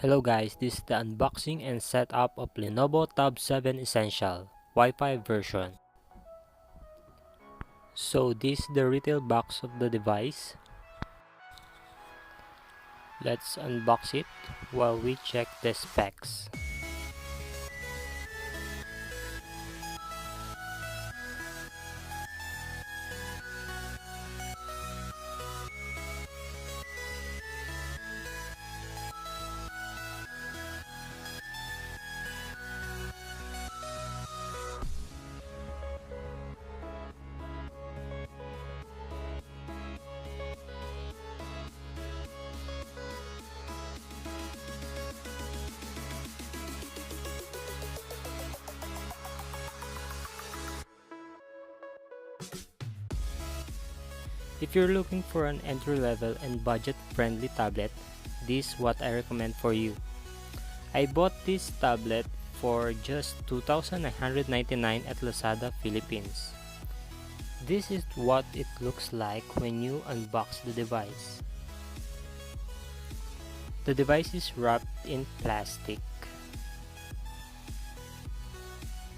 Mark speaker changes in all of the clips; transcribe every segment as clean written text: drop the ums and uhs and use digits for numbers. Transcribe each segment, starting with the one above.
Speaker 1: Hello guys, this is the unboxing and setup of Lenovo Tab 7 Essential Wi-Fi version. So this is the retail box of the device. Let's unbox it while we check the specs. If you're looking for an entry-level and budget-friendly tablet, this is what I recommend for you. I bought this tablet for just 2,999 at Lazada, Philippines. This is what it looks like when you unbox the device. The device is wrapped in plastic.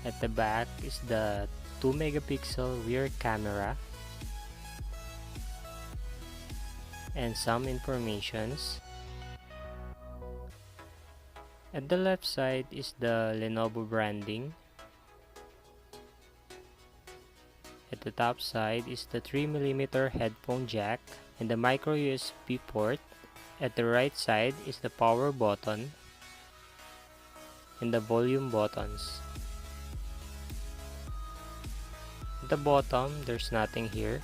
Speaker 1: At the back is the 2 megapixel rear camera and some informations. At the left side is the Lenovo branding. At the top side is the 3mm headphone jack and the micro USB port. At the right side is the power button and the volume buttons. At the bottom, there's nothing here.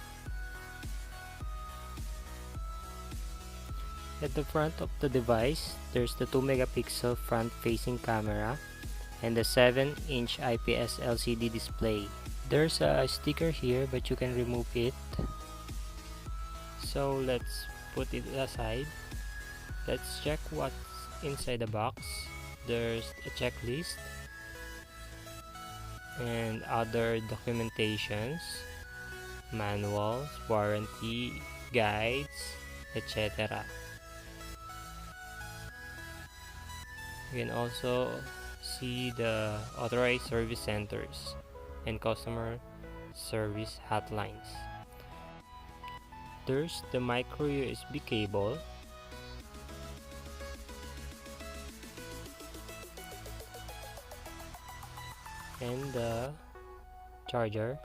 Speaker 1: At the front of the device, there's the 2 megapixel front-facing camera and the 7-inch IPS LCD display. There's a sticker here, but you can remove it. So let's put it aside. Let's check what's inside the box. There's a checklist and other documentations, manuals, warranty, guides, etc. You can also see the authorized service centers and customer service hotlines. There's the micro USB cable, and the charger.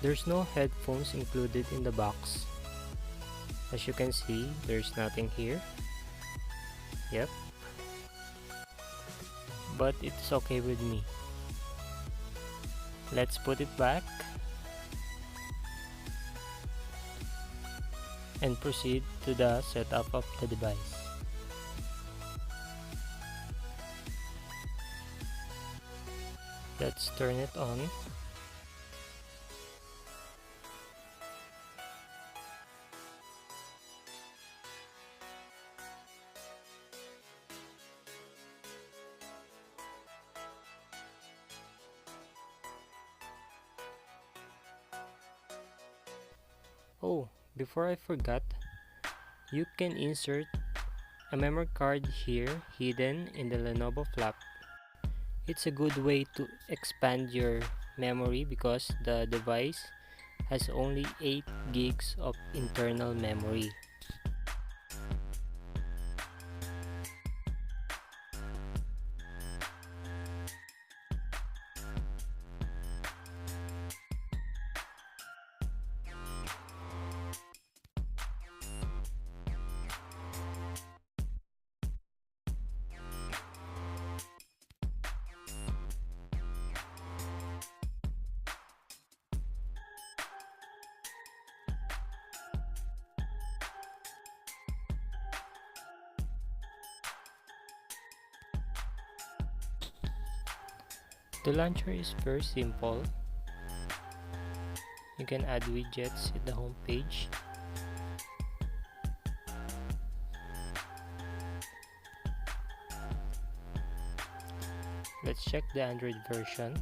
Speaker 1: There's no headphones included in the box. As you can see, there's nothing here. Yep. But it's okay with me. Let's put it back and proceed to the setup of the device. Let's turn it on. Oh, before I forgot, you can insert a memory card here hidden in the Lenovo flap. It's a good way to expand your memory because the device has only 8 gigs of internal memory. The launcher is very simple. You can add widgets at the home page. Let's check the Android version.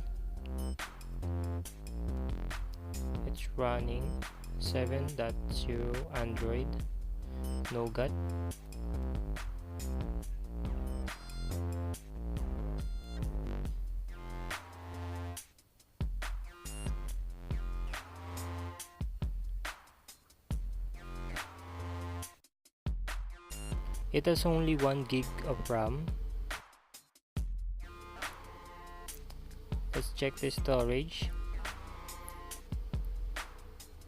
Speaker 1: running 7.0 Android Nougat. It has only 1 gig of RAM. Let's check the storage.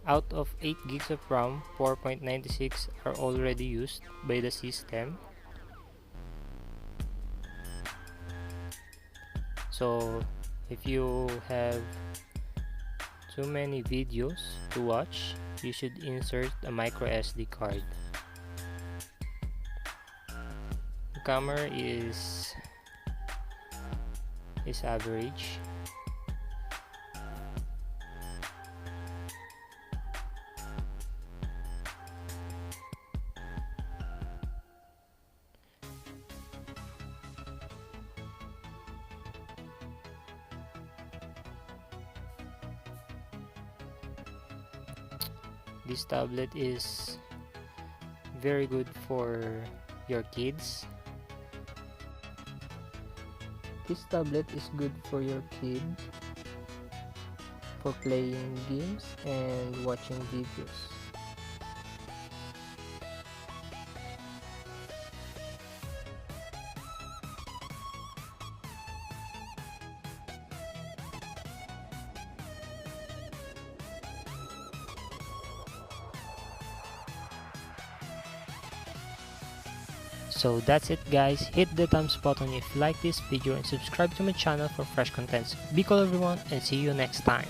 Speaker 1: Out of 8 gigs of RAM, 4.96 are already used by the system. So if you have too many videos to watch, you should insert a micro SD card. The camera is average. This tablet is very good for your kids. This tablet is good for your kid for playing games and watching videos. So that's it guys, hit the thumbs button if you like this video and subscribe to my channel for fresh contents. Be cool everyone and see you next time.